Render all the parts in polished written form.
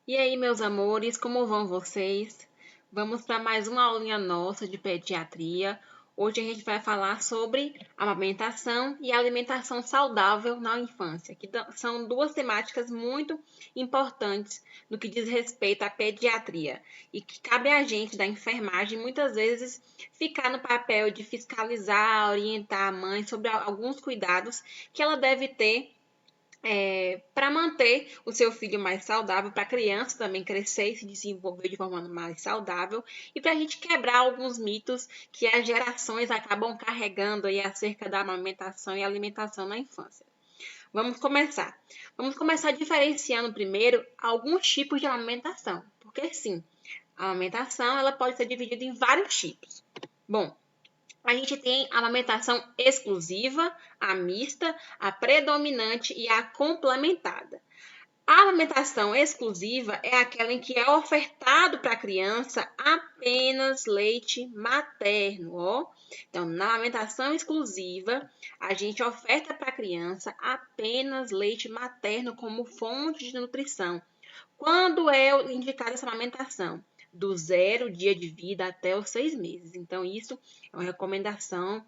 E aí, meus amores, como vão vocês? Vamos para mais uma aulinha nossa de pediatria. Hoje a gente vai falar sobre amamentação e alimentação saudável na infância, que são duas temáticas muito importantes no que diz respeito à pediatria e que cabe a gente da enfermagem muitas vezes ficar no papel de fiscalizar, orientar a mãe sobre alguns cuidados que ela deve ter para manter o seu filho mais saudável, para a criança também crescer e se desenvolver de forma mais saudável, e para a gente quebrar alguns mitos que as gerações acabam carregando aí acerca da amamentação e alimentação na infância. Vamos começar. Vamos começar diferenciando primeiro alguns tipos de amamentação, porque sim, a amamentação ela pode ser dividida em vários tipos. Bom, a gente tem a amamentação exclusiva, a mista, a predominante e a complementada. A amamentação exclusiva é aquela em que é ofertado para a criança apenas leite materno, ó. Então, na amamentação exclusiva, a gente oferta para a criança apenas leite materno como fonte de nutrição. Quando é indicada essa amamentação? Do 0 dia de vida até os 6 meses. Então, isso é uma recomendação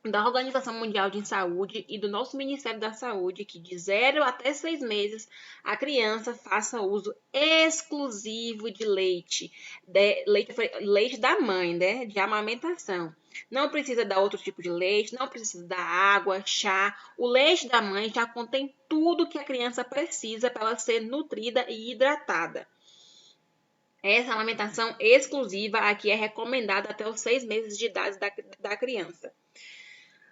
da Organização Mundial de Saúde e do nosso Ministério da Saúde, que de 0 até 6 meses a criança faça uso exclusivo de leite da mãe, né? De amamentação. Não precisa dar outro tipo de leite, não precisa dar água, chá. O leite da mãe já contém tudo que a criança precisa para ela ser nutrida e hidratada. Essa amamentação exclusiva aqui é recomendada até os 6 meses de idade da criança.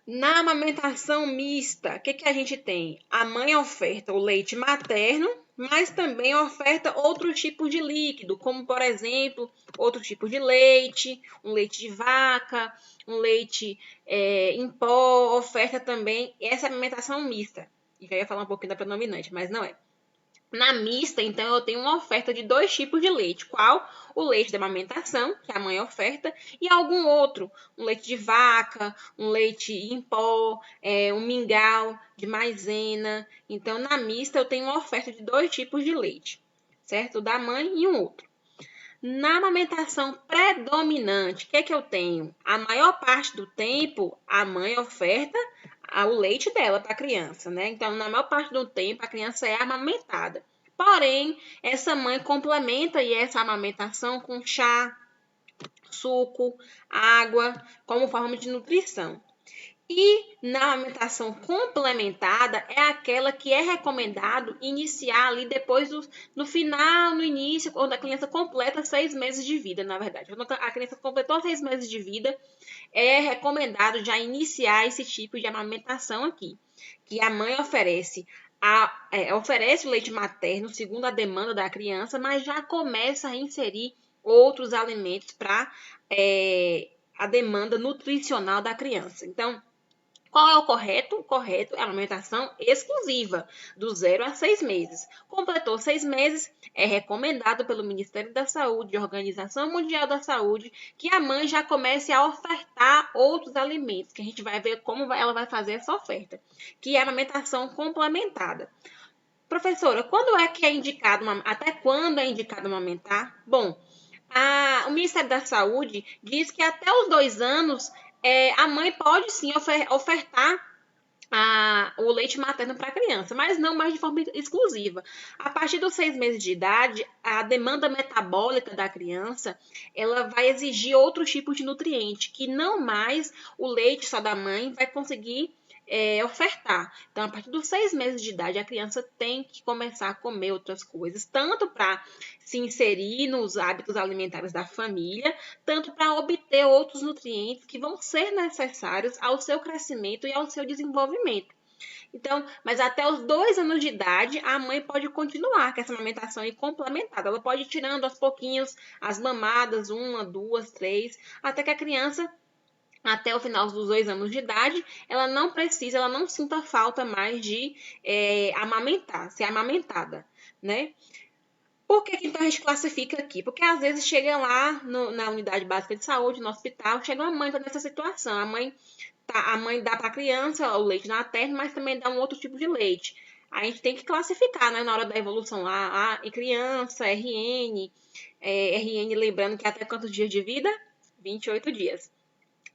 Na amamentação mista, o que a gente tem? A mãe oferta o leite materno, mas também oferta outros tipos de líquido, como, por exemplo, outro tipo de leite, um leite de vaca, um leite em pó, oferta também essa amamentação mista. E já ia falar um pouquinho da predominante, mas não é. Na mista, então, eu tenho uma oferta de 2 tipos de leite. Qual? O leite da amamentação, que a mãe oferta, e algum outro. Um leite de vaca, um leite em pó, um mingau de maisena. Então, na mista, eu tenho uma oferta de 2 tipos de leite, certo? O da mãe e um outro. Na amamentação predominante, o que eu tenho? A maior parte do tempo, a mãe oferta o leite dela para a criança, né? Então, na maior parte do tempo, a criança é amamentada. Porém, essa mãe complementa essa amamentação com chá, suco, água, como forma de nutrição. E na amamentação complementada é aquela que é recomendado iniciar ali depois no final, no início, quando a criança completa 6 meses de vida, na verdade. Quando a criança completou 6 meses de vida, é recomendado já iniciar esse tipo de amamentação aqui, que a mãe oferece o leite materno segundo a demanda da criança, mas já começa a inserir outros alimentos para a demanda nutricional da criança. Então, qual é o correto? O correto é a amamentação exclusiva, do 0 a 6 meses. Completou 6 meses, é recomendado pelo Ministério da Saúde e Organização Mundial da Saúde que a mãe já comece a ofertar outros alimentos, que a gente vai ver como ela vai fazer essa oferta, que é a amamentação complementada. Professora, quando é que é indicado, até quando é indicado amamentar? Bom, o Ministério da Saúde diz que até os 2 anos a mãe pode sim ofertar o leite materno para a criança, mas não mais de forma exclusiva. A partir dos 6 meses de idade, a demanda metabólica da criança ela vai exigir outros tipos de nutriente, que não mais o leite só da mãe vai conseguir ofertar. Então, a partir dos 6 meses de idade, a criança tem que começar a comer outras coisas, tanto para se inserir nos hábitos alimentares da família, tanto para obter outros nutrientes que vão ser necessários ao seu crescimento e ao seu desenvolvimento. Então, mas até os 2 anos de idade, a mãe pode continuar com essa amamentação complementada. Ela pode ir tirando aos pouquinhos as mamadas, 1, 2, 3, até que a criança até o final dos 2 anos de idade, ela não sinta falta mais de ser amamentada, né? Por que então a gente classifica aqui? Porque às vezes chega lá na unidade básica de saúde, no hospital, chega uma mãe nessa situação. A mãe dá para a criança o leite materno, mas também dá um outro tipo de leite. a gente tem que classificar, né, na hora da evolução lá, em criança, RN, RN lembrando que até quantos dias de vida? 28 dias.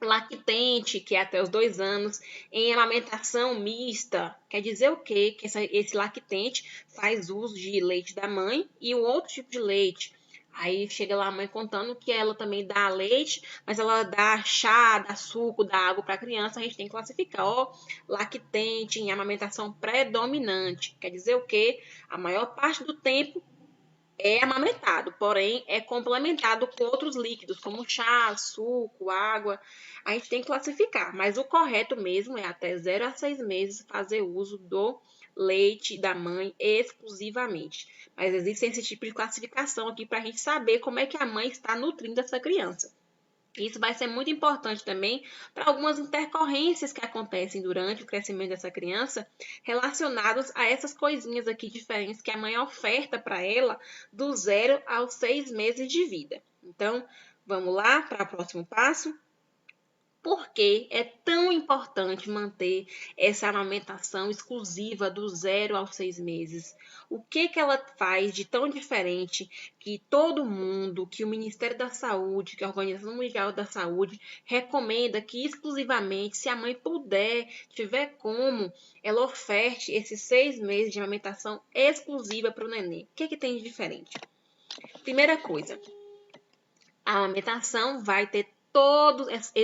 Lactente, que é até os 2 anos, em amamentação mista, quer dizer o quê? Que esse lactente faz uso de leite da mãe e um outro tipo de leite. Aí chega lá a mãe contando que ela também dá leite, mas ela dá chá, dá suco, dá água para a criança. A gente tem que classificar, ó, lactente em amamentação predominante. Quer dizer o quê? A maior parte do tempo é amamentado, porém é complementado com outros líquidos, como chá, suco, água. A gente tem que classificar, mas o correto mesmo é até 0 a 6 meses fazer uso do leite da mãe exclusivamente. Mas existe esse tipo de classificação aqui para a gente saber como é que a mãe está nutrindo essa criança. Isso vai ser muito importante também para algumas intercorrências que acontecem durante o crescimento dessa criança, relacionados a essas coisinhas aqui diferentes que a mãe oferta para ela do 0 aos 6 meses de vida. Então, vamos lá para o próximo passo. Por que é tão importante manter essa amamentação exclusiva do 0 aos 6 meses? O que ela faz de tão diferente que todo mundo, que o Ministério da Saúde, que a Organização Mundial da Saúde recomenda que exclusivamente, se a mãe puder, tiver como, ela oferte esses 6 meses de amamentação exclusiva para o neném? O que tem de diferente? Primeira coisa, a amamentação vai ter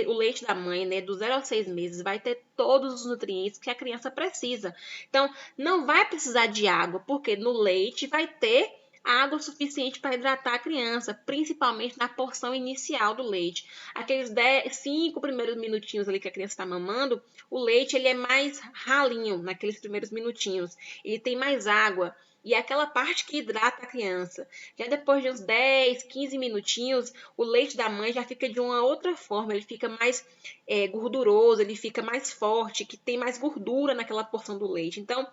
o leite da mãe, né, do 0 aos 6 meses, vai ter todos os nutrientes que a criança precisa. Então, não vai precisar de água, porque no leite vai ter água suficiente para hidratar a criança, principalmente na porção inicial do leite. Aqueles 5 primeiros minutinhos ali que a criança está mamando, o leite ele é mais ralinho naqueles primeiros minutinhos. Ele tem mais água. E é aquela parte que hidrata a criança. Já depois de uns 10, 15 minutinhos, o leite da mãe já fica de uma outra forma. Ele fica mais gorduroso, ele fica mais forte, que tem mais gordura naquela porção do leite. Então,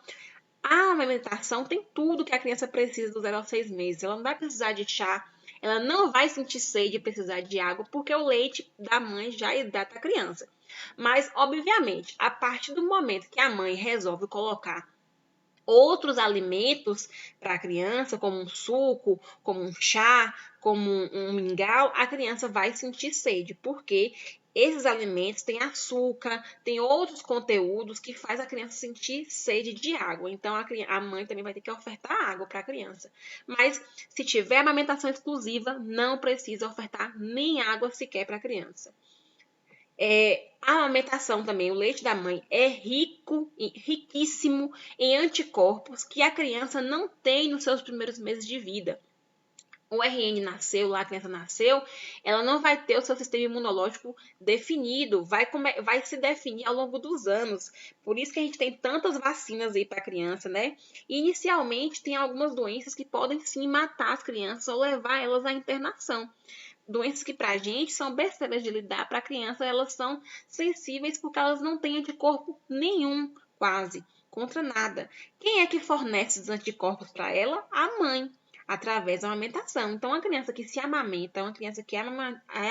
a amamentação tem tudo que a criança precisa do 0 aos 6 meses. Ela não vai precisar de chá, ela não vai sentir sede e precisar de água, porque o leite da mãe já hidrata a criança. Mas, obviamente, a partir do momento que a mãe resolve colocar outros alimentos para a criança, como um suco, como um chá, como um mingau, a criança vai sentir sede, porque esses alimentos têm açúcar, têm outros conteúdos que faz a criança sentir sede de água. Então, a mãe também vai ter que ofertar água para a criança. Mas, se tiver amamentação exclusiva, não precisa ofertar nem água sequer para a criança. A amamentação também, o leite da mãe é riquíssimo em anticorpos que a criança não tem nos seus primeiros meses de vida. O RN nasceu, lá a criança nasceu, ela não vai ter o seu sistema imunológico definido, vai se definir ao longo dos anos. Por isso que a gente tem tantas vacinas aí para a criança, né? E inicialmente tem algumas doenças que podem sim matar as crianças ou levar elas à internação. Doenças que para a gente são besteiras de lidar, para a criança elas são sensíveis porque elas não têm anticorpo nenhum, quase, contra nada. Quem é que fornece os anticorpos para ela? A mãe, através da amamentação. Então, a criança que se amamenta, uma criança que é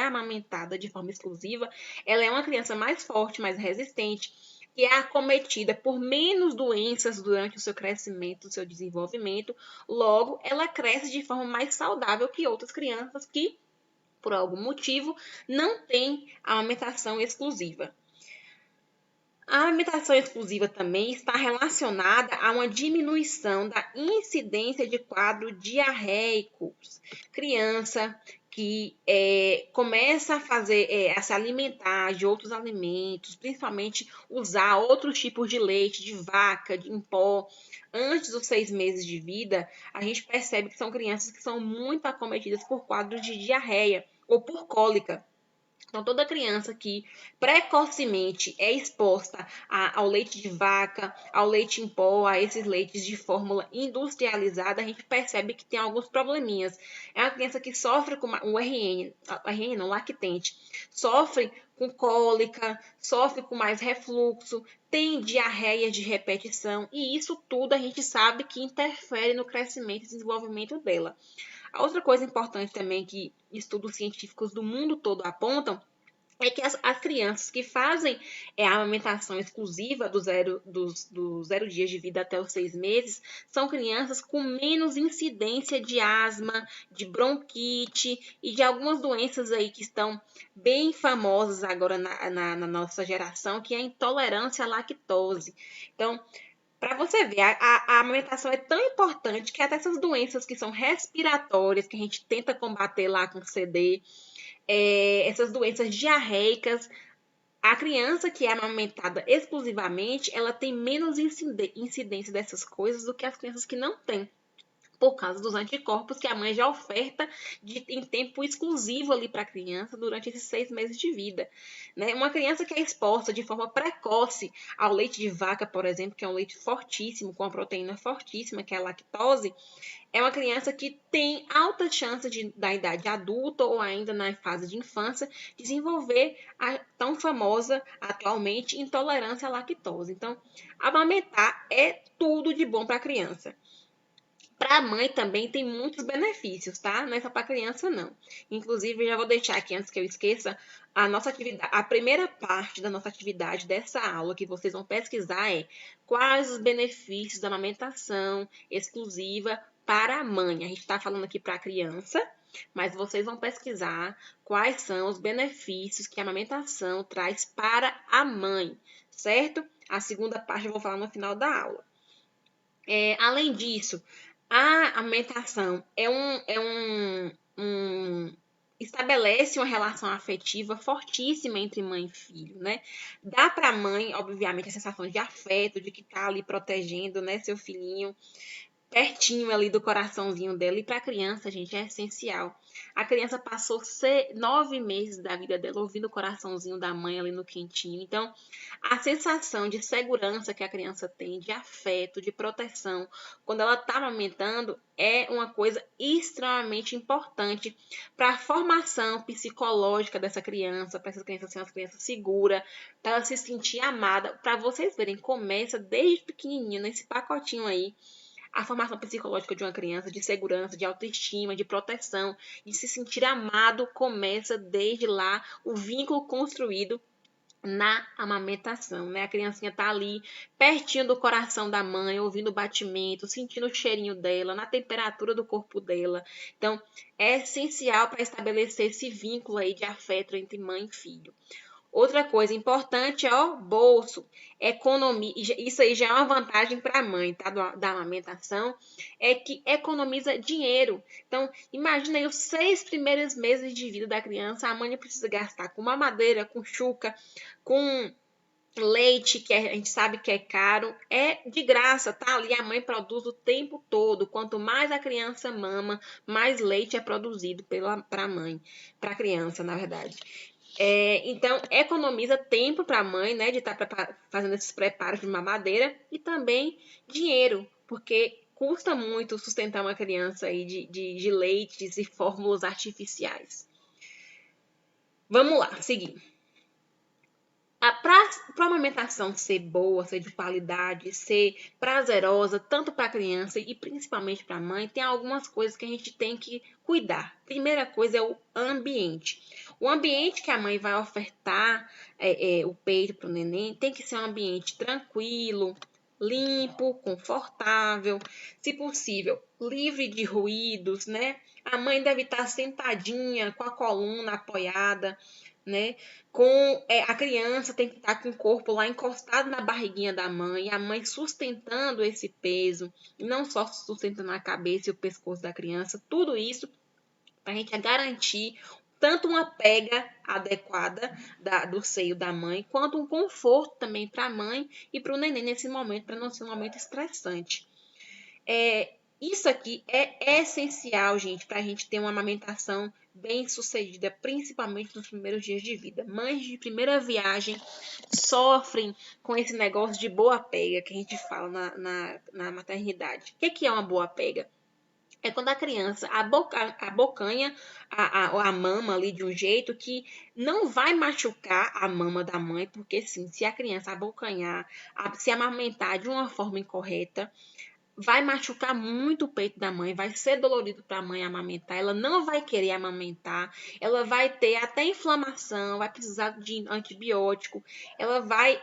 amamentada de forma exclusiva, ela é uma criança mais forte, mais resistente, que é acometida por menos doenças durante o seu crescimento, o seu desenvolvimento. Logo, ela cresce de forma mais saudável que outras crianças que por algum motivo, não tem a amamentação exclusiva. A amamentação exclusiva também está relacionada a uma diminuição da incidência de quadros diarreicos. Criança que começa a se alimentar de outros alimentos, principalmente usar outros tipos de leite, de vaca, de em pó, antes dos 6 meses de vida, a gente percebe que são crianças que são muito acometidas por quadros de diarreia ou por cólica. Então, toda criança que precocemente é exposta ao leite de vaca, ao leite em pó, a esses leites de fórmula industrializada, a gente percebe que tem alguns probleminhas. É uma criança que sofre com o RN não, lactente, sofre com cólica, sofre com mais refluxo, tem diarreia de repetição, e isso tudo a gente sabe que interfere no crescimento e desenvolvimento dela. A outra coisa importante também que estudos científicos do mundo todo apontam é que as crianças que fazem a amamentação exclusiva do 0 dias de vida até os 6 meses são crianças com menos incidência de asma, de bronquite e de algumas doenças aí que estão bem famosas agora na nossa geração, que é a intolerância à lactose. Então, para você ver, a amamentação é tão importante que até essas doenças que são respiratórias, que a gente tenta combater lá com CD, essas doenças diarreicas, a criança que é amamentada exclusivamente, ela tem menos incidência dessas coisas do que as crianças que não têm, por causa dos anticorpos que a mãe já oferta em tempo exclusivo ali para a criança durante esses 6 meses de vida. Né? Uma criança que é exposta de forma precoce ao leite de vaca, por exemplo, que é um leite fortíssimo, com uma proteína fortíssima, que é a lactose, é uma criança que tem alta chance da idade adulta ou ainda na fase de infância, desenvolver a tão famosa, atualmente, intolerância à lactose. Então, amamentar é tudo de bom para a criança. Para a mãe também tem muitos benefícios, tá? Não é só para a criança, não. Inclusive, já vou deixar aqui, antes que eu esqueça, a nossa atividade, a primeira parte da nossa atividade dessa aula que vocês vão pesquisar é quais os benefícios da amamentação exclusiva para a mãe. A gente está falando aqui para a criança, mas vocês vão pesquisar quais são os benefícios que a amamentação traz para a mãe, certo? A segunda parte eu vou falar no final da aula. Além disso, a amamentação estabelece uma relação afetiva fortíssima entre mãe e filho, né? Dá para a mãe, obviamente, a sensação de afeto, de que tá ali protegendo, né, seu filhinho, pertinho ali do coraçãozinho dela. E para a criança, gente, é essencial. A criança passou 9 meses da vida dela ouvindo o coraçãozinho da mãe ali no quentinho. Então, a sensação de segurança que a criança tem, de afeto, de proteção, quando ela está amamentando, é uma coisa extremamente importante para a formação psicológica dessa criança, para essa criança ser uma criança segura, para ela se sentir amada. Para vocês verem, começa desde pequenininho, nesse pacotinho aí, a formação psicológica de uma criança, de segurança, de autoestima, de proteção, de se sentir amado, começa desde lá o vínculo construído na amamentação, né? A criancinha tá ali pertinho do coração da mãe, ouvindo o batimento, sentindo o cheirinho dela, na temperatura do corpo dela. Então, é essencial para estabelecer esse vínculo aí de afeto entre mãe e filho. Outra coisa importante é o bolso, economia. Isso aí já é uma vantagem para a mãe, tá? Da amamentação, é que economiza dinheiro. Então, imagina aí os 6 primeiros meses de vida da criança, a mãe precisa gastar com mamadeira, com chuca, com leite, que a gente sabe que é caro, é de graça, tá? Ali a mãe produz o tempo todo. Quanto mais a criança mama, mais leite é produzido para a mãe, para a criança, na verdade. Então, economiza tempo para a mãe, né, de estar fazendo esses preparos de mamadeira e também dinheiro, porque custa muito sustentar uma criança aí de leites e fórmulas artificiais. Vamos lá, seguir. Para a amamentação ser boa, ser de qualidade, ser prazerosa, tanto para a criança e principalmente para a mãe, tem algumas coisas que a gente tem que cuidar. Primeira coisa é o ambiente. O ambiente que a mãe vai ofertar o peito para o neném tem que ser um ambiente tranquilo, limpo, confortável, se possível, livre de ruídos, né? A mãe deve estar sentadinha, com a coluna apoiada, né? A criança tem que estar com o corpo lá encostado na barriguinha da mãe, a mãe sustentando esse peso, e não só sustentando a cabeça e o pescoço da criança, tudo isso para a gente garantir tanto uma pega adequada do seio da mãe, quanto um conforto também para a mãe e para o neném nesse momento, para não ser um momento estressante. Isso aqui é essencial, gente, para a gente ter uma amamentação bem sucedida, principalmente nos primeiros dias de vida. Mães de primeira viagem sofrem com esse negócio de boa pega que a gente fala na maternidade. O que é uma boa pega? É quando a criança abocanha a mama ali de um jeito que não vai machucar a mama da mãe, porque sim, se a criança abocanhar, se amamentar de uma forma incorreta, vai machucar muito o peito da mãe, vai ser dolorido para a mãe amamentar, ela não vai querer amamentar, ela vai ter até inflamação, vai precisar de antibiótico, ela vai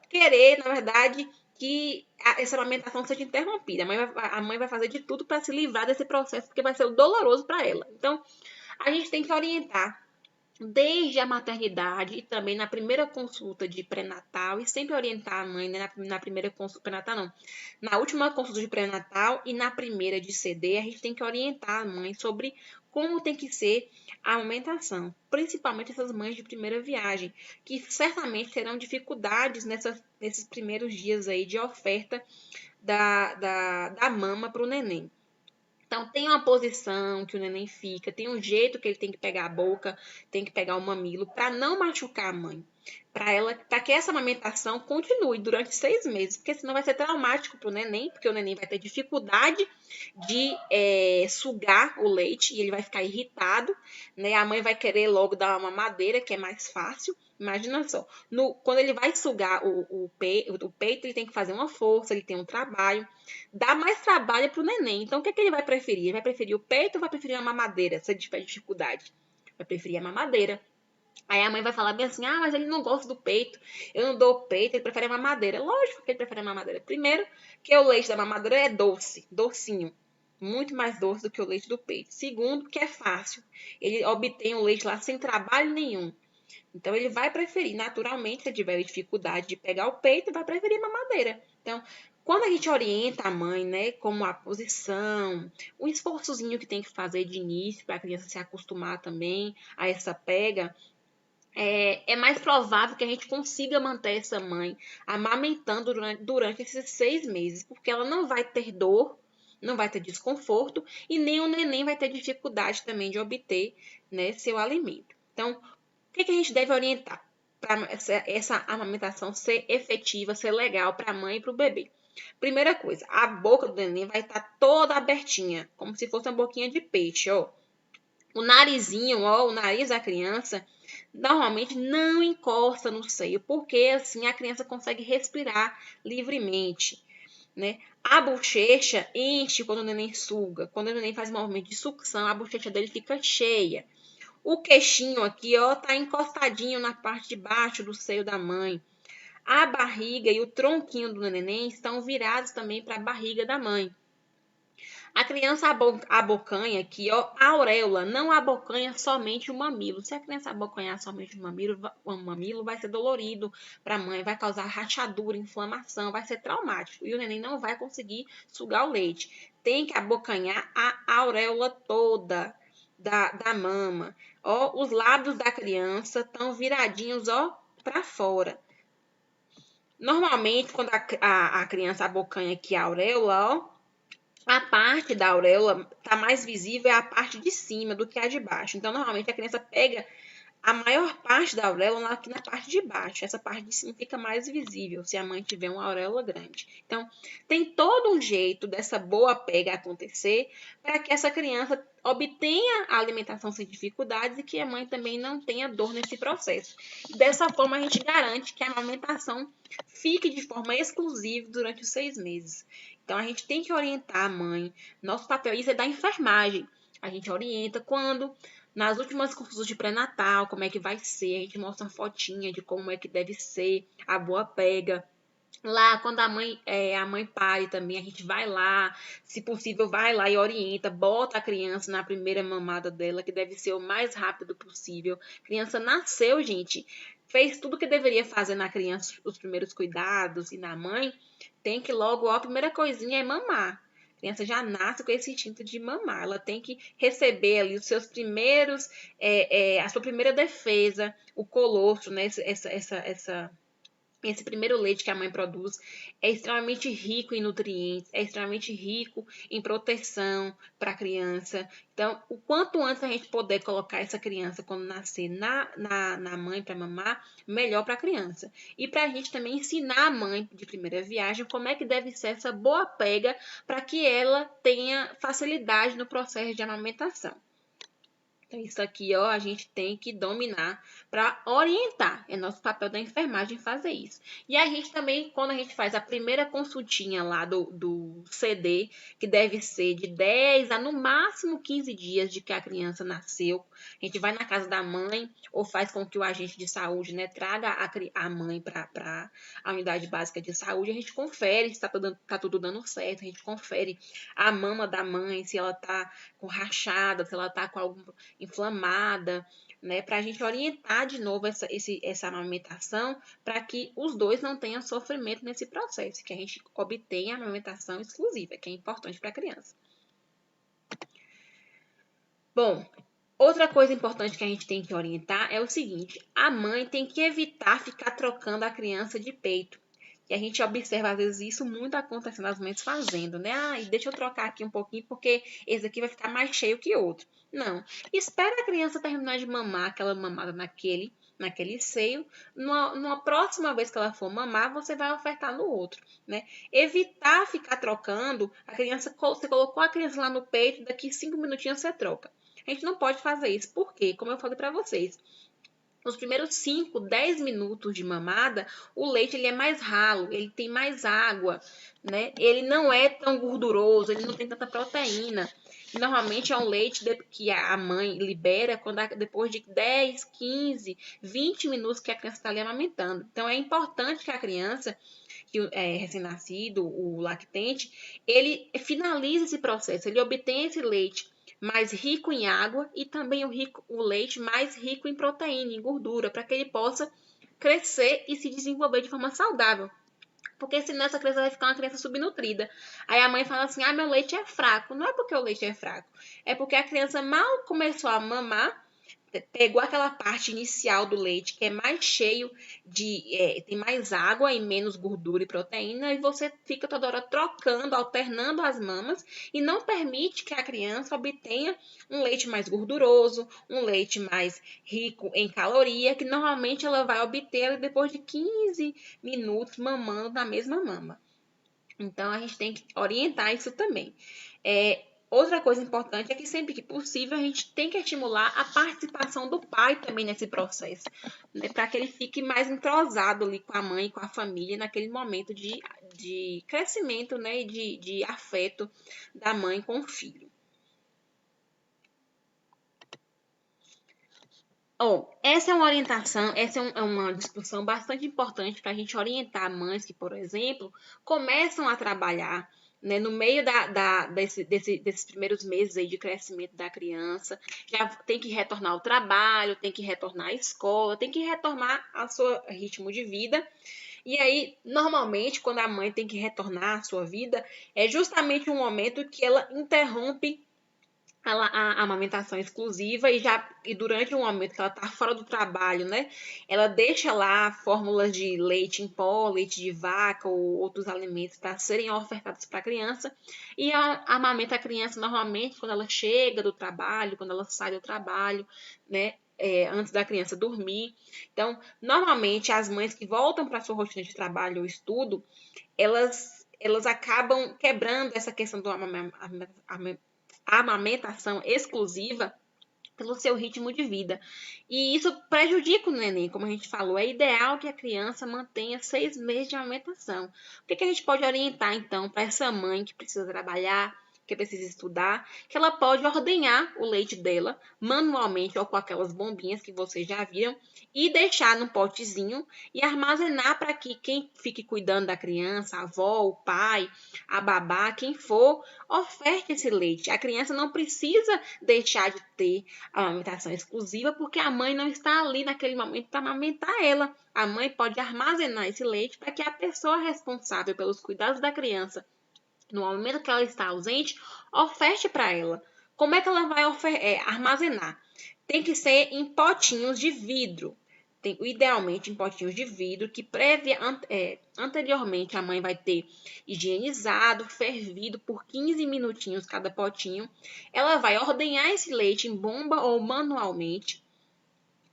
querer, na verdade, que essa amamentação seja interrompida. A mãe vai fazer de tudo para se livrar desse processo, porque vai ser doloroso para ela. Então, a gente tem que orientar desde a maternidade e também na primeira consulta de pré-natal e sempre orientar a mãe, né, na primeira consulta pré-natal não, na última consulta de pré-natal e na primeira de CD, a gente tem que orientar a mãe sobre como tem que ser a amamentação, principalmente essas mães de primeira viagem, que certamente terão dificuldades nesses primeiros dias aí de oferta da mama para o neném. Então, tem uma posição que o neném fica, tem um jeito que ele tem que pegar a boca, tem que pegar o mamilo, para não machucar a mãe. Para que essa amamentação continue durante 6 meses, porque senão vai ser traumático para o neném, porque o neném vai ter dificuldade de sugar o leite e ele vai ficar irritado, né? A mãe vai querer logo dar uma mamadeira, que é mais fácil. Imagina só, quando ele vai sugar o peito, ele tem que fazer uma força, ele tem um trabalho. Dá mais trabalho para o neném. Então, o que é que ele vai preferir? Ele vai preferir o peito ou vai preferir a mamadeira, se ele tiver dificuldade? Vai preferir a mamadeira. Aí a mãe vai falar bem assim, mas ele não gosta do peito, eu não dou peito, ele prefere a mamadeira. Lógico que ele prefere a mamadeira. Primeiro, que o leite da mamadeira é doce, docinho. Muito mais doce do que o leite do peito. Segundo, que é fácil. Ele obtém o leite lá sem trabalho nenhum. Então, ele vai preferir, naturalmente, se tiver dificuldade de pegar o peito, vai preferir a mamadeira. Então, quando a gente orienta a mãe, né, como a posição, o esforçozinho que tem que fazer de início para a criança se acostumar também a essa pega, é mais provável que a gente consiga manter essa mãe amamentando durante esses 6 meses, porque ela não vai ter dor, não vai ter desconforto e nem o neném vai ter dificuldade também de obter, né, seu alimento. Então, o que a gente deve orientar para essa amamentação ser efetiva, ser legal para a mãe e para o bebê? Primeira coisa, a boca do neném vai estar toda abertinha, como se fosse uma boquinha de peixe, ó. O narizinho, ó, o nariz da criança, normalmente não encosta no seio, porque assim a criança consegue respirar livremente, né? A bochecha enche quando o neném suga, quando o neném faz movimento de sucção, a bochecha dele fica cheia. O queixinho aqui, ó, tá encostadinho na parte de baixo do seio da mãe. A barriga e o tronquinho do neném estão virados também para a barriga da mãe. A criança abocanha aqui, ó, a auréola, não abocanha somente o mamilo. Se a criança abocanhar somente o mamilo vai ser dolorido para a mãe, vai causar rachadura, inflamação, vai ser traumático. E o neném não vai conseguir sugar o leite. Tem que abocanhar a auréola toda da mama. Ó, os lábios da criança estão viradinhos, ó, para fora. Normalmente, quando a criança abocanha aqui a auréola, ó, a parte da auréola está mais visível é a parte de cima do que a de baixo. Então, normalmente, a criança pega a maior parte da auréola aqui na parte de baixo. Essa parte de cima fica mais visível se a mãe tiver uma auréola grande. Então, tem todo um jeito dessa boa pega acontecer para que essa criança obtenha a alimentação sem dificuldades e que a mãe também não tenha dor nesse processo. E dessa forma, a gente garante que a amamentação fique de forma exclusiva durante os 6 meses. Então, a gente tem que orientar a mãe. Nosso papel isso é da enfermagem. A gente orienta quando nas últimas consultas de pré-natal, como é que vai ser, a gente mostra uma fotinha de como é que deve ser a boa pega. Lá, quando a mãe pare também, a gente vai lá, se possível, vai lá e orienta, bota a criança na primeira mamada dela, que deve ser o mais rápido possível. A criança nasceu, gente, fez tudo que deveria fazer na criança, os primeiros cuidados, e na mãe, tem que logo, ó, a primeira coisinha é mamar. A criança já nasce com esse instinto de mamar. Ela tem que receber ali os seus primeiros, a sua primeira defesa, o colostro, né? Esse primeiro leite que a mãe produz é extremamente rico em nutrientes, é extremamente rico em proteção para a criança. Então, o quanto antes a gente puder colocar essa criança, quando nascer, na mãe para mamar, melhor para a criança. E para a gente também ensinar a mãe de primeira viagem como é que deve ser essa boa pega para que ela tenha facilidade no processo de amamentação. Então, isso aqui, ó, a gente tem que dominar para orientar. É nosso papel da enfermagem fazer isso. E a gente também, quando a gente faz a primeira consultinha lá do CD, que deve ser de 10 a no máximo 15 dias de que a criança nasceu, a gente vai na casa da mãe ou faz com que o agente de saúde, né, traga a mãe para a unidade básica de saúde. A gente confere se tá tudo dando certo, a gente confere a mama da mãe, se ela tá com rachada, se ela tá com algum inflamada, né, para a gente orientar de novo essa amamentação, para que os dois não tenham sofrimento nesse processo, que a gente obtenha a amamentação exclusiva, que é importante para a criança. Bom, outra coisa importante que a gente tem que orientar é o seguinte: a mãe tem que evitar ficar trocando a criança de peito. E a gente observa, às vezes, isso muito acontecendo, as mães fazendo, né? Ah, e deixa eu trocar aqui um pouquinho, porque esse aqui vai ficar mais cheio que o outro. Não. Espera a criança terminar de mamar aquela mamada naquele seio. Numa próxima vez que ela for mamar, você vai ofertar no outro, né? Evitar ficar trocando. Você colocou a criança lá no peito, daqui 5 minutinhos você troca. A gente não pode fazer isso. Por quê? Como eu falei para vocês, nos primeiros 5, 10 minutos de mamada, o leite ele é mais ralo, ele tem mais água, né? Ele não é tão gorduroso, ele não tem tanta proteína. Normalmente é um leite que a mãe libera depois de 10, 15, 20 minutos que a criança está ali amamentando. Então é importante que a criança, que é recém-nascido, o lactente, ele finalize esse processo, ele obtenha esse leite mais rico em água e também o leite mais rico em proteína, em gordura, para que ele possa crescer e se desenvolver de forma saudável. Porque senão essa criança vai ficar uma criança subnutrida. Aí a mãe fala assim, meu leite é fraco. Não é porque o leite é fraco, é porque a criança mal começou a mamar, pegou aquela parte inicial do leite que é mais cheio tem mais água e menos gordura e proteína, e você fica toda hora trocando, alternando as mamas e não permite que a criança obtenha um leite mais gorduroso, um leite mais rico em caloria, que normalmente ela vai obter depois de 15 minutos mamando na mesma mama. Então a gente tem que orientar isso também. Outra coisa importante é que sempre que possível a gente tem que estimular a participação do pai também nesse processo, né, para que ele fique mais entrosado ali com a mãe e com a família naquele momento de crescimento, né, e de afeto da mãe com o filho. Essa é uma orientação, essa é uma discussão bastante importante para a gente orientar mães que, por exemplo, começam a trabalhar, né, no meio desses primeiros meses aí de crescimento da criança, já tem que retornar ao trabalho, tem que retornar à escola, tem que retornar ao seu ritmo de vida. E aí, normalmente, quando a mãe tem que retornar à sua vida, é justamente um momento que ela interrompe a amamentação exclusiva e durante o momento que ela está fora do trabalho, né? Ela deixa lá fórmulas de leite em pó, leite de vaca ou outros alimentos para serem ofertados para a criança e amamenta a criança normalmente quando ela chega do trabalho, quando ela sai do trabalho, né? Antes da criança dormir. Então, normalmente as mães que voltam para a sua rotina de trabalho ou estudo, elas acabam quebrando essa questão do amamentação exclusiva pelo seu ritmo de vida. E isso prejudica o neném, como a gente falou. É ideal que a criança mantenha 6 meses de amamentação. O que a gente pode orientar, então, para essa mãe que precisa trabalhar, que precisa estudar, que ela pode ordenhar o leite dela manualmente ou com aquelas bombinhas que vocês já viram e deixar num potezinho e armazenar para que quem fique cuidando da criança, a avó, o pai, a babá, quem for, oferte esse leite. A criança não precisa deixar de ter a amamentação exclusiva porque a mãe não está ali naquele momento para amamentar ela. A mãe pode armazenar esse leite para que a pessoa responsável pelos cuidados da criança no momento que ela está ausente, oferte para ela. Como é que ela vai armazenar? Tem que ser em potinhos de vidro. Idealmente em potinhos de vidro, que anteriormente a mãe vai ter higienizado, fervido por 15 minutinhos cada potinho. Ela vai ordenhar esse leite em bomba ou manualmente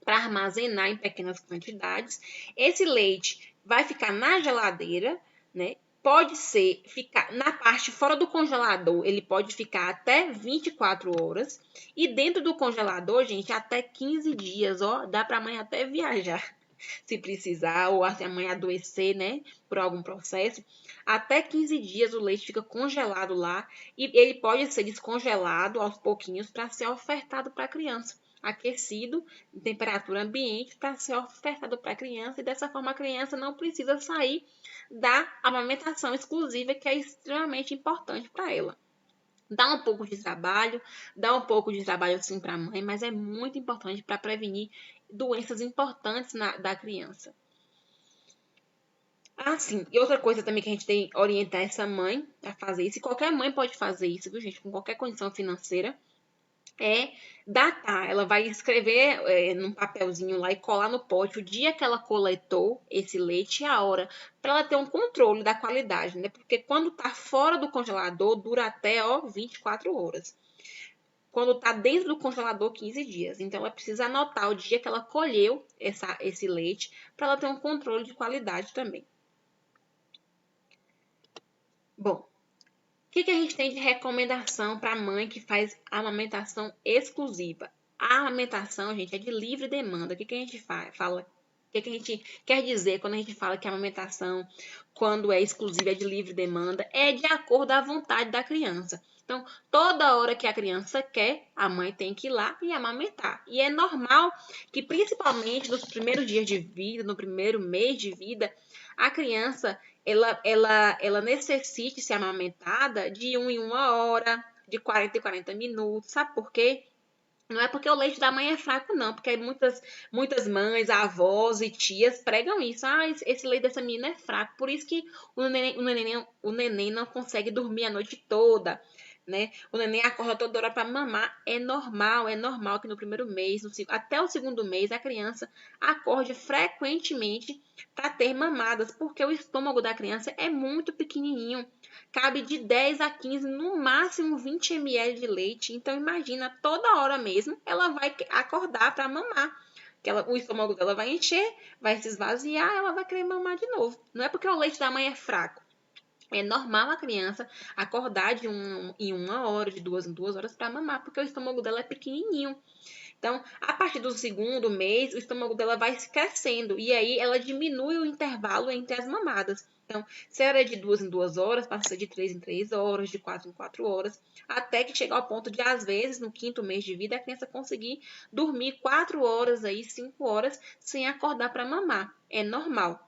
para armazenar em pequenas quantidades. Esse leite vai ficar na geladeira, né? pode ser ficar na parte fora do congelador, ele pode ficar até 24 horas. E dentro do congelador, gente, até 15 dias, ó, dá para a mãe até viajar, se precisar, ou se a mãe adoecer, né, por algum processo. Até 15 dias o leite fica congelado lá e ele pode ser descongelado aos pouquinhos para ser ofertado para a criança. Aquecido em temperatura ambiente para ser ofertado para a criança e dessa forma a criança não precisa sair da amamentação exclusiva, que é extremamente importante para ela. Dá um pouco de trabalho sim para a mãe, mas é muito importante para prevenir doenças importantes da criança. Sim, e outra coisa também que a gente tem que orientar essa mãe a fazer isso, e qualquer mãe pode fazer isso, viu, gente, com qualquer condição financeira, é datar. Ela vai escrever num papelzinho lá e colar no pote o dia que ela coletou esse leite e a hora, para ela ter um controle da qualidade, né? Porque quando tá fora do congelador, dura até 24 horas. Quando tá dentro do congelador, 15 dias. Então, ela precisa anotar o dia que ela colheu esse leite, para ela ter um controle de qualidade também. Bom, o que a gente tem de recomendação para a mãe que faz amamentação exclusiva? A amamentação, gente, é de livre demanda. O que a gente fala? O que a gente quer dizer quando a gente fala que a amamentação, quando é exclusiva, é de livre demanda? É de acordo à vontade da criança. Então, toda hora que a criança quer, a mãe tem que ir lá e amamentar. E é normal que, principalmente nos primeiros dias de vida, no primeiro mês de vida, a criança ela necessite ser amamentada de 1 em 1 hora, de 40 em 40 minutos. Sabe por quê? Não é porque o leite da mãe é fraco, não, porque muitas mães, avós e tias pregam isso. Esse leite dessa menina é fraco, por isso que o neném não consegue dormir a noite toda, né? O neném acorda toda hora para mamar. É normal que no primeiro mês, até o segundo mês, a criança acorde frequentemente para ter mamadas, porque o estômago da criança é muito pequenininho. Cabe de 10 a 15, no máximo 20 ml de leite. Então, imagina, toda hora mesmo, ela vai acordar para mamar. O estômago dela vai encher, vai se esvaziar, ela vai querer mamar de novo. Não é porque o leite da mãe é fraco. É normal a criança acordar em 1 hora, de 2 em 2 horas para mamar, porque o estômago dela é pequenininho. Então, a partir do segundo mês, o estômago dela vai crescendo e aí ela diminui o intervalo entre as mamadas. Então, se era de 2 em 2 horas, passa a ser de 3 em 3 horas, de 4 em 4 horas, até que chegar ao ponto de, às vezes, no quinto mês de vida, a criança conseguir dormir 4 horas, 5 horas, sem acordar para mamar. É normal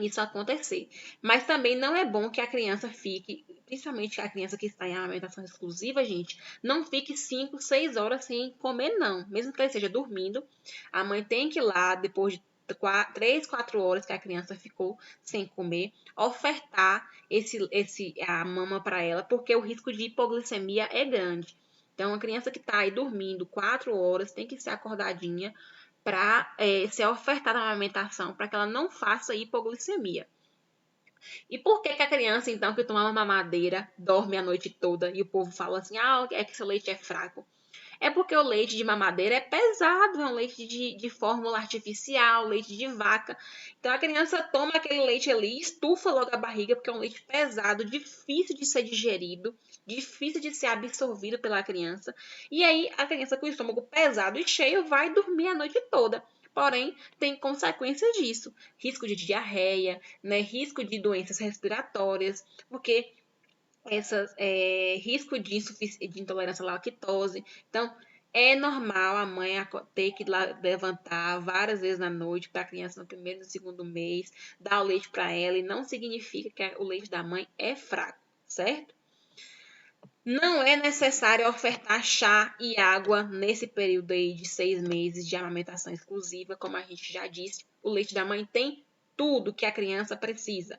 isso acontecer. Mas também não é bom que a criança fique, principalmente a criança que está em amamentação exclusiva, gente, não fique 5, 6 horas sem comer, não. Mesmo que ela esteja dormindo, a mãe tem que ir lá, depois de 3, 4 horas que a criança ficou sem comer, ofertar a mama para ela, porque o risco de hipoglicemia é grande. Então, a criança que está aí dormindo 4 horas tem que ser acordadinha para ser ofertada a amamentação, para que ela não faça hipoglicemia. E por que a criança, então, que toma uma mamadeira, dorme a noite toda e o povo fala assim, é que seu leite é fraco? É porque o leite de mamadeira é pesado, é um leite de fórmula artificial, leite de vaca. Então a criança toma aquele leite ali, estufa logo a barriga, porque é um leite pesado, difícil de ser digerido, difícil de ser absorvido pela criança. E aí a criança com o estômago pesado e cheio vai dormir a noite toda. Porém, tem consequências disso. Risco de diarreia, né? Risco de doenças respiratórias, porque risco de intolerância à lactose. Então, é normal a mãe ter que levantar várias vezes na noite para a criança no primeiro e no segundo mês, dar o leite para ela, e não significa que o leite da mãe é fraco, certo? Não é necessário ofertar chá e água nesse período aí de 6 meses de amamentação exclusiva, como a gente já disse. O leite da mãe tem tudo que a criança precisa.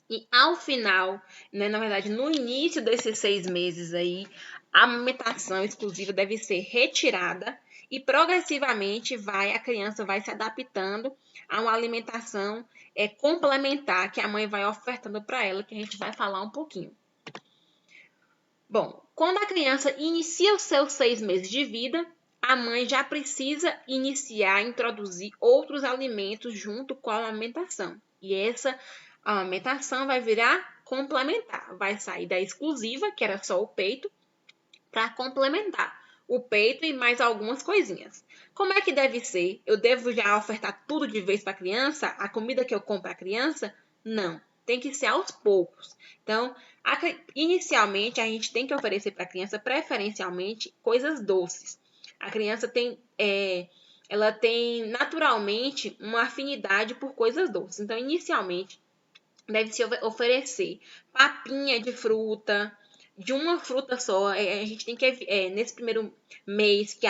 E ao final, né, na verdade, no início desses 6 meses aí, a amamentação exclusiva deve ser retirada e progressivamente a criança vai se adaptando a uma alimentação complementar que a mãe vai ofertando para ela, que a gente vai falar um pouquinho. Bom, quando a criança inicia os seus 6 meses de vida, a mãe já precisa introduzir outros alimentos junto com a amamentação. E A amamentação vai virar complementar. Vai sair da exclusiva, que era só o peito, para complementar o peito e mais algumas coisinhas. Como é que deve ser? Eu devo já ofertar tudo de vez para a criança? A comida que eu compro para a criança? Não. Tem que ser aos poucos. Então, inicialmente, a gente tem que oferecer para a criança, preferencialmente, coisas doces. A criança ela tem naturalmente uma afinidade por coisas doces. Então, inicialmente, deve-se oferecer papinha de fruta, de uma fruta só. A gente tem que, nesse primeiro mês que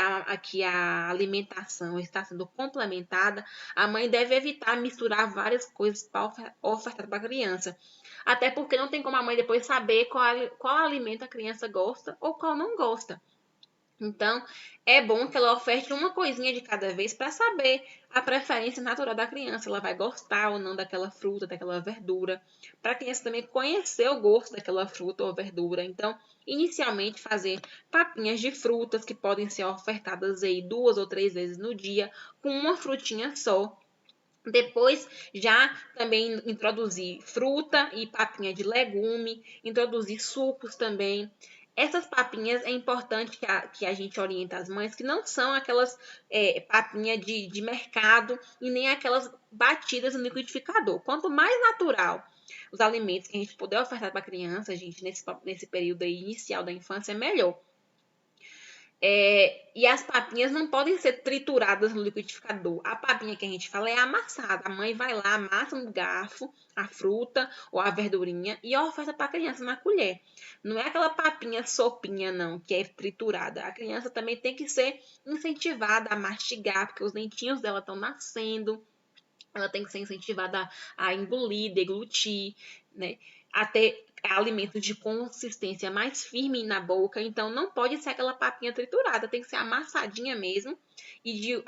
a alimentação está sendo complementada, a mãe deve evitar misturar várias coisas para ofertar para a criança. Até porque não tem como a mãe depois saber qual alimento a criança gosta ou qual não gosta. Então, é bom que ela oferte uma coisinha de cada vez para saber a preferência natural da criança. Ela vai gostar ou não daquela fruta, daquela verdura. Para a criança também conhecer o gosto daquela fruta ou verdura. Então, inicialmente, fazer papinhas de frutas que podem ser ofertadas aí 2 ou 3 vezes no dia, com uma frutinha só. Depois, já também introduzir fruta e papinha de legume, introduzir sucos também. Essas papinhas é importante que a gente oriente as mães, que não são aquelas papinhas de mercado e nem aquelas batidas no liquidificador. Quanto mais natural os alimentos que a gente puder ofertar para a criança, gente, nesse período aí inicial da infância, é melhor. E as papinhas não podem ser trituradas no liquidificador. A papinha que a gente fala é amassada. A mãe vai lá, amassa no garfo a fruta ou a verdurinha e oferta para a criança na colher. Não é aquela papinha sopinha, não, que é triturada. A criança também tem que ser incentivada a mastigar, porque os dentinhos dela estão nascendo. Ela tem que ser incentivada a engolir, deglutir, né? A ter alimentos de consistência mais firme na boca. Então, não pode ser aquela papinha triturada, tem que ser amassadinha mesmo. E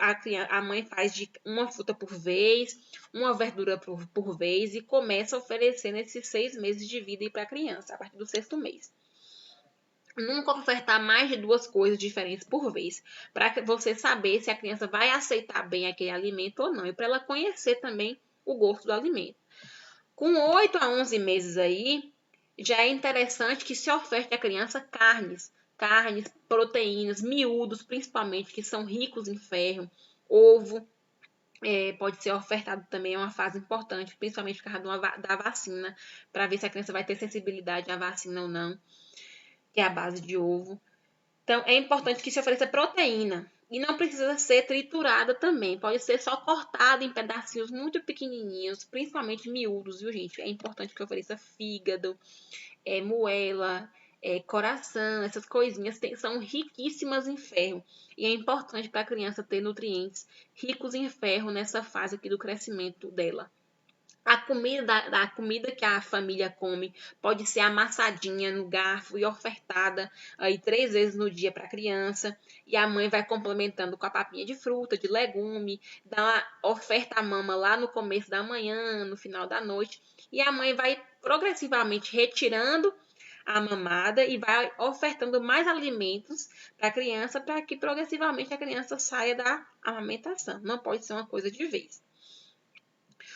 a mãe faz de uma fruta por vez, uma verdura por vez e começa a oferecer nesses 6 meses de vida para a criança, a partir do 6º mês. Nunca ofertar mais de 2 coisas diferentes por vez, para você saber se a criança vai aceitar bem aquele alimento ou não, e para ela conhecer também o gosto do alimento. Com 8 a 11 meses aí, já é interessante que se oferte à criança carnes, proteínas, miúdos principalmente, que são ricos em ferro, ovo, pode ser ofertado também, é uma fase importante, principalmente por causa da vacina, para ver se a criança vai ter sensibilidade à vacina ou não, que é a base de ovo. Então, é importante que se ofereça proteína. E não precisa ser triturada também. Pode ser só cortada em pedacinhos muito pequenininhos, principalmente miúdos, viu, gente? É importante que ofereça fígado, moela, coração, essas coisinhas são riquíssimas em ferro. E é importante para a criança ter nutrientes ricos em ferro nessa fase aqui do crescimento dela. A comida que a família come pode ser amassadinha no garfo e ofertada aí 3 vezes no dia para a criança. E a mãe vai complementando com a papinha de fruta, de legume, oferta a mama lá no começo da manhã, no final da noite. E a mãe vai progressivamente retirando a mamada e vai ofertando mais alimentos para a criança, para que progressivamente a criança saia da amamentação. Não pode ser uma coisa de vez.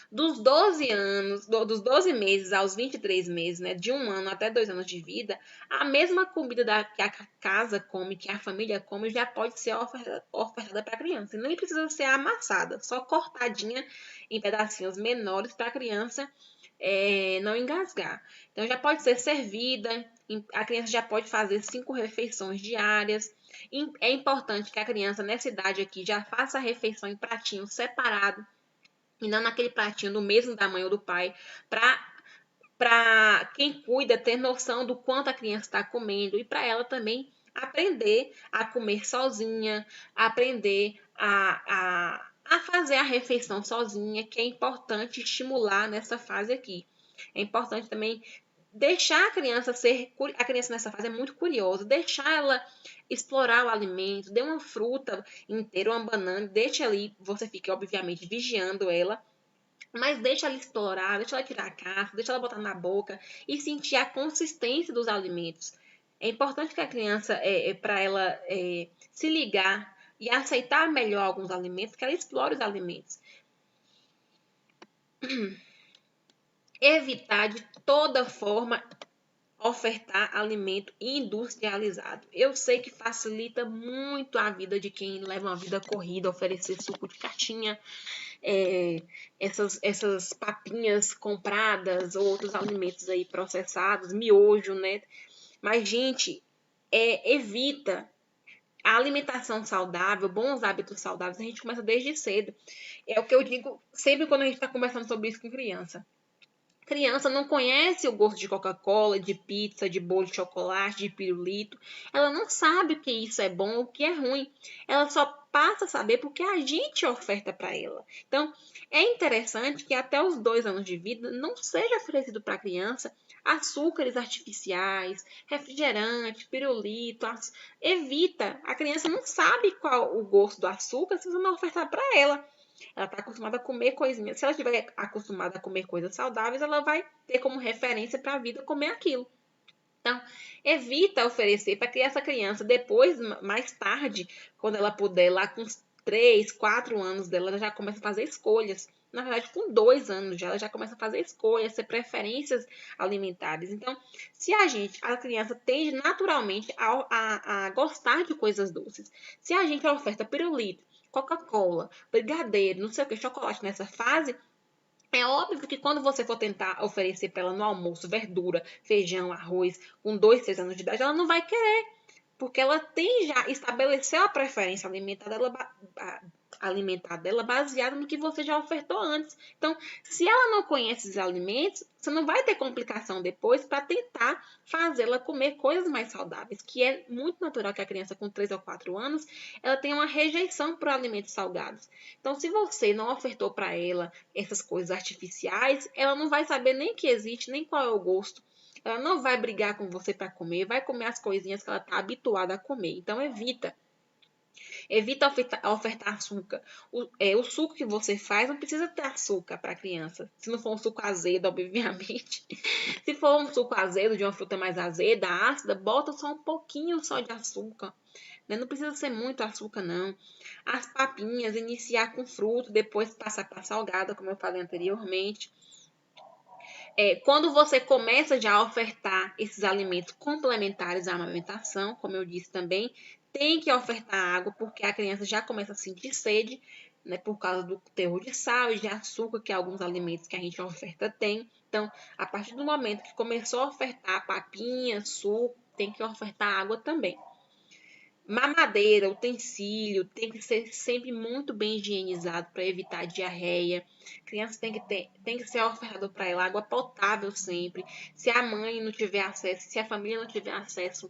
Dos 12 meses aos 23 meses, né, de 1 ano até 2 anos de vida, a mesma comida que a casa come, que a família come, já pode ser ofertada para a criança. E nem precisa ser amassada, só cortadinha em pedacinhos menores para a criança não engasgar. Então, já pode ser servida, a criança já pode fazer 5 refeições diárias. É importante que a criança, nessa idade aqui, já faça a refeição em pratinho separado, e não naquele pratinho do mesmo da mãe ou do pai, para quem cuida ter noção do quanto a criança está comendo e para ela também aprender a comer sozinha, aprender a fazer a refeição sozinha, que é importante estimular nessa fase aqui. É importante também deixar a criança nessa fase é muito curiosa, deixar ela explorar o alimento, dê uma fruta inteira, uma banana, deixa ali, você fica obviamente vigiando ela, mas deixa ela explorar, deixa ela tirar a casca, deixa ela botar na boca e sentir a consistência dos alimentos. É importante que a criança, para ela se ligar e aceitar melhor alguns alimentos, que ela explore os alimentos. evitar de toda forma ofertar alimento industrializado. Eu sei que facilita muito a vida de quem leva uma vida corrida, oferecer suco de caixinha, essas papinhas compradas, ou outros alimentos aí processados, miojo, né? Mas, gente, evita a alimentação saudável, bons hábitos saudáveis, a gente começa desde cedo. É o que eu digo sempre quando a gente está conversando sobre isso com criança. Criança não conhece o gosto de Coca-Cola, de pizza, de bolo de chocolate, de pirulito. Ela não sabe o que isso é bom ou o que é ruim. Ela só passa a saber porque a gente oferta para ela. Então, é interessante que até os 2 anos de vida não seja oferecido para a criança açúcares artificiais, refrigerante, pirulito. Evita. A criança não sabe qual o gosto do açúcar se você não ofertar para ela. Ela está acostumada a comer coisinhas. Se ela estiver acostumada a comer coisas saudáveis, ela vai ter como referência para a vida comer aquilo. Então, evita oferecer para que essa criança, depois, mais tarde, quando ela puder, lá com uns 3, 4 anos dela, ela já começa a fazer escolhas. Na verdade, com 2 anos já, ela já começa a fazer escolhas, ter preferências alimentares. Então, se a criança tende naturalmente a gostar de coisas doces. Se a gente oferta pirulito, Coca-Cola, brigadeiro, não sei o que, chocolate nessa fase, é óbvio que quando você for tentar oferecer para ela no almoço verdura, feijão, arroz, com 2, 3 anos de idade, ela não vai querer, porque ela já estabeleceu a preferência alimentar dela baseada no que você já ofertou antes. Então, se ela não conhece os alimentos, você não vai ter complicação depois para tentar fazê-la comer coisas mais saudáveis, que é muito natural que a criança com 3 ou 4 anos, ela tenha uma rejeição por alimentos salgados. Então, se você não ofertou para ela essas coisas artificiais, ela não vai saber nem que existe, nem qual é o gosto. Ela não vai brigar com você para comer, vai comer as coisinhas que ela está habituada a comer. Então, evita. Evita ofertar açúcar. O suco que você faz não precisa ter açúcar para a criança. Se não for um suco azedo, obviamente. Se for um suco azedo, de uma fruta mais azeda, ácida, bota só um pouquinho só de açúcar. Né? Não precisa ser muito açúcar, não. As papinhas, iniciar com fruto, depois passar para salgada, como eu falei anteriormente. Quando você começa já a ofertar esses alimentos complementares à amamentação, como eu disse também, tem que ofertar água, porque a criança já começa a sentir sede, né, por causa do teor de sal e de açúcar que alguns alimentos que a gente oferta tem. Então, a partir do momento que começou a ofertar papinha, suco, tem que ofertar água também. Mamadeira, utensílio, tem que ser sempre muito bem higienizado para evitar diarreia. Criança tem que ser ofertado para ela água potável sempre. Se a mãe não tiver acesso, se a família não tiver acesso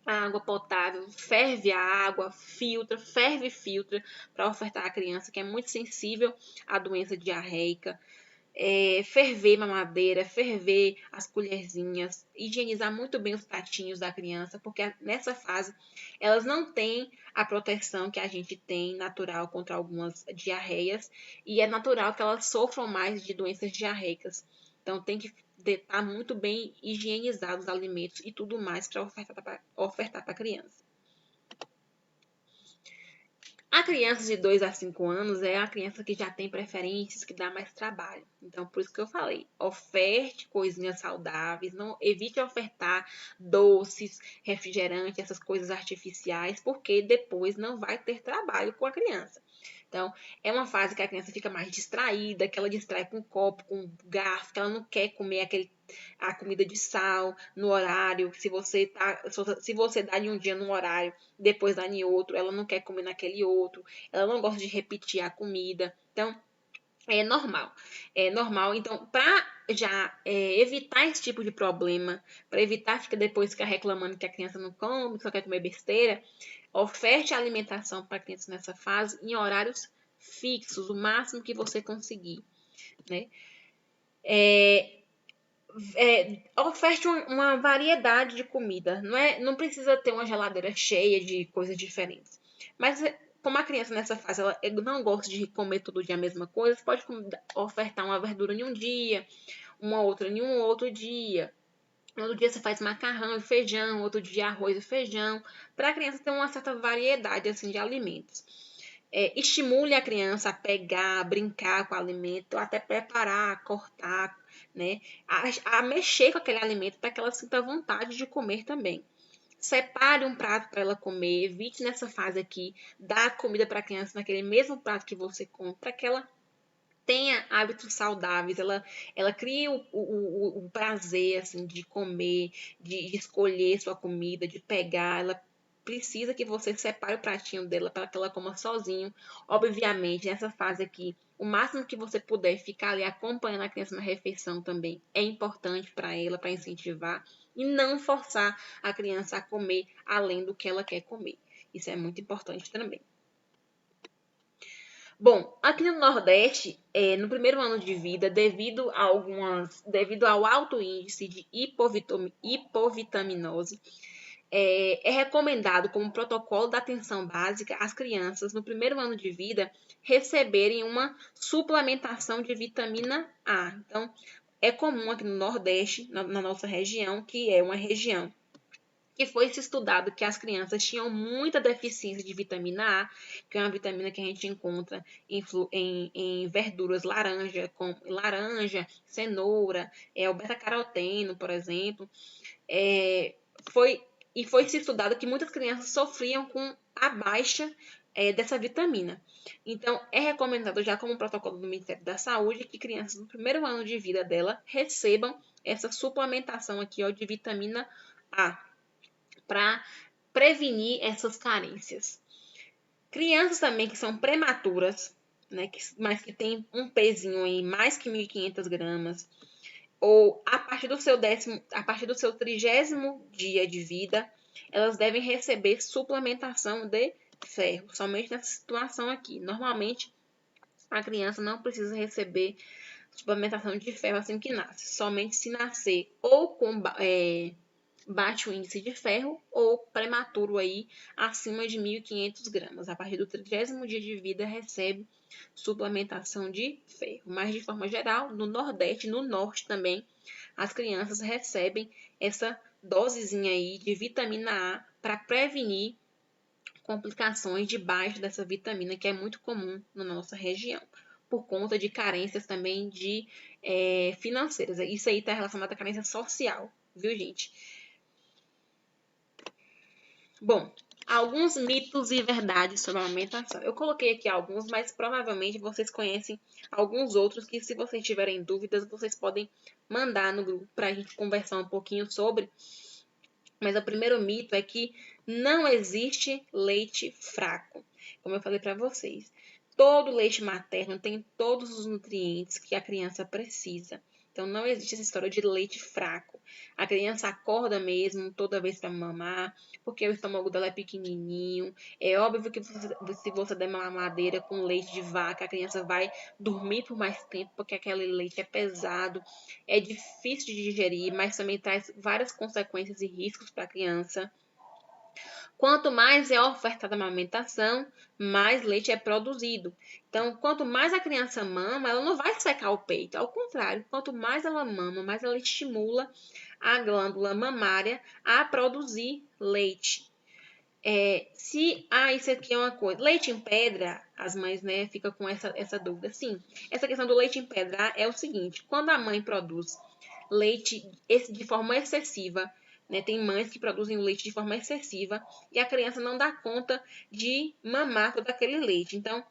à água potável, ferve a água, ferve e filtra para ofertar à criança que é muito sensível à doença diarreica. Ferver mamadeira, ferver as colherzinhas, higienizar muito bem os pratinhos da criança, porque nessa fase elas não têm a proteção que a gente tem natural contra algumas diarreias, e é natural que elas sofram mais de doenças diarreicas. Então tem que estar muito bem higienizados os alimentos e tudo mais para ofertar para a criança. A criança de 2 a 5 anos é a criança que já tem preferências, que dá mais trabalho. Então, por isso que eu falei, oferte coisinhas saudáveis, não evite ofertar doces, refrigerante, essas coisas artificiais, porque depois não vai ter trabalho com a criança. Então, é uma fase que a criança fica mais distraída, que ela distrai com copo, com garfo, que ela não quer comer a comida de sal no horário. Se você dá em um dia num horário, depois dá em outro, ela não quer comer naquele outro, ela não gosta de repetir a comida. Então, é normal. É normal. Então, para já evitar esse tipo de problema, para evitar que depois ficar reclamando que a criança não come, que só quer comer besteira, oferte alimentação para a criança nessa fase em horários fixos, o máximo que você conseguir. Né? Oferte uma variedade de comida. Não precisa ter uma geladeira cheia de coisas diferentes. Mas como a criança nessa fase ela não gosta de comer todo dia a mesma coisa, você pode ofertar uma verdura em um dia, uma outra em um outro dia. Outro dia você faz macarrão e feijão, outro dia arroz e feijão, para a criança ter uma certa variedade assim de alimentos. estimule a criança a pegar, a brincar com o alimento, ou até preparar, cortar, né? A mexer com aquele alimento para que ela sinta vontade de comer também. Separe um prato para ela comer, evite nessa fase aqui dar comida para a criança naquele mesmo prato que você come, para que ela tenha hábitos saudáveis, ela cria o prazer assim, de comer, de escolher sua comida, de pegar, ela precisa que você separe o pratinho dela para que ela coma sozinho. Obviamente, nessa fase aqui, o máximo que você puder ficar ali acompanhando a criança na refeição também é importante para ela, para incentivar e não forçar a criança a comer além do que ela quer comer. Isso é muito importante também. Bom, aqui no Nordeste, no primeiro ano de vida, devido ao alto índice de hipovitaminose, é recomendado como protocolo da atenção básica as crianças no primeiro ano de vida receberem uma suplementação de vitamina A. Então, é comum aqui no Nordeste, na nossa região, que é uma região que foi se estudado que as crianças tinham muita deficiência de vitamina A, que é uma vitamina que a gente encontra em verduras laranja, cenoura, o beta-caroteno, por exemplo. É, foi, foi se estudado que muitas crianças sofriam com a baixa dessa vitamina. Então, é recomendado já como protocolo do Ministério da Saúde que crianças no primeiro ano de vida dela recebam essa suplementação aqui ó, de vitamina A para prevenir essas carências. Crianças também que são prematuras, né, mas que tem um pezinho aí mais que 1.500 gramas, ou a partir do seu 30º dia de vida, elas devem receber suplementação de ferro, somente nessa situação aqui. Normalmente, a criança não precisa receber suplementação de ferro assim que nasce, somente se nascer ou com baixo índice de ferro ou prematuro aí acima de 1.500 gramas. A partir do 30º dia de vida recebe suplementação de ferro. Mas de forma geral, no Nordeste, no Norte também, as crianças recebem essa dosezinha aí de vitamina A para prevenir complicações de baixa dessa vitamina que é muito comum na nossa região, por conta de carências também de financeiras. Isso aí está relacionado à carência social, viu, gente? Bom, alguns mitos e verdades sobre a amamentação. Eu coloquei aqui alguns, mas provavelmente vocês conhecem alguns outros que, se vocês tiverem dúvidas, vocês podem mandar no grupo para a gente conversar um pouquinho sobre. Mas o primeiro mito é que não existe leite fraco. Como eu falei para vocês, todo leite materno tem todos os nutrientes que a criança precisa. Então, não existe essa história de leite fraco. A criança acorda mesmo toda vez para mamar, porque o estômago dela é pequenininho. É óbvio que se você der uma mamadeira com leite de vaca, a criança vai dormir por mais tempo, porque aquele leite é pesado, é difícil de digerir, mas também traz várias consequências e riscos para a criança. Quanto mais é ofertada a amamentação, mais leite é produzido. Então, quanto mais a criança mama, ela não vai secar o peito. Ao contrário, quanto mais ela mama, mais ela estimula a glândula mamária a produzir leite. Isso aqui é uma coisa. Leite em pedra, as mães, né, ficam com essa dúvida. Sim, essa questão do leite em pedra é o seguinte: quando a mãe produz leite de forma excessiva, né, tem mães que produzem o leite de forma excessiva e a criança não dá conta de mamar todo aquele leite. Então,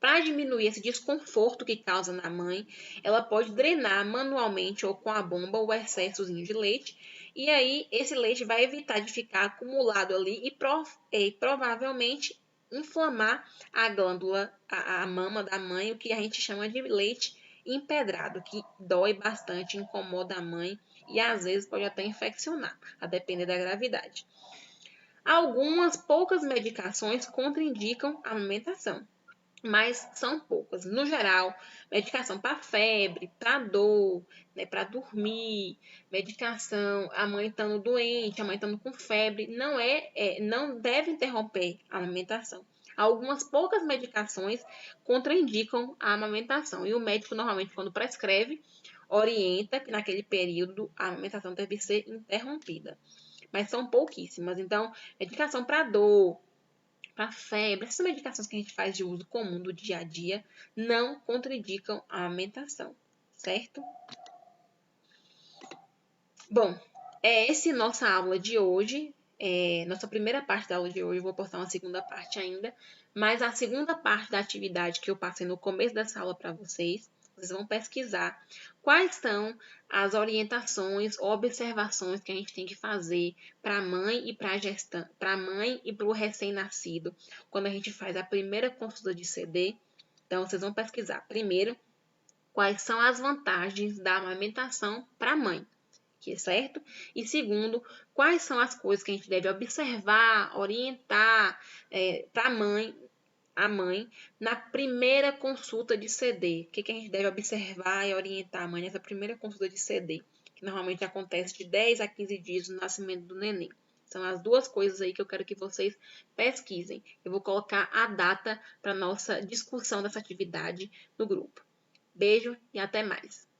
para diminuir esse desconforto que causa na mãe, ela pode drenar manualmente ou com a bomba o excessozinho de leite. E aí, esse leite vai evitar de ficar acumulado ali e provavelmente inflamar a glândula, a mama da mãe, o que a gente chama de leite empedrado, que dói bastante, incomoda a mãe e às vezes pode até infeccionar, a depender da gravidade. Algumas poucas medicações contraindicam a amamentação, mas são poucas. No geral, medicação para febre, para dor, né, para dormir, medicação, a mãe estando doente, a mãe estando com febre, não deve interromper a amamentação. Algumas poucas medicações contraindicam a amamentação e o médico normalmente, quando prescreve, orienta que naquele período a amamentação deve ser interrompida. Mas são pouquíssimas. Então, medicação para dor, para febre, essas medicações que a gente faz de uso comum do dia a dia, não contraindicam a amamentação, certo? Bom, é essa nossa aula de hoje, nossa primeira parte da aula de hoje, eu vou postar uma segunda parte ainda, mas a segunda parte da atividade que eu passei no começo dessa aula para vocês vão pesquisar quais são as orientações, observações que a gente tem que fazer para a mãe e para a gestante, para a mãe e para o recém-nascido, quando a gente faz a primeira consulta de CD. Então, vocês vão pesquisar primeiro quais são as vantagens da amamentação para a mãe, certo? E segundo, quais são as coisas que a gente deve observar, orientar para a mãe, na primeira consulta de CD. O que a gente deve observar e orientar a mãe nessa primeira consulta de CD, que normalmente acontece de 10 a 15 dias do nascimento do neném. São as duas coisas aí que eu quero que vocês pesquisem. Eu vou colocar a data para nossa discussão dessa atividade no grupo. Beijo e até mais!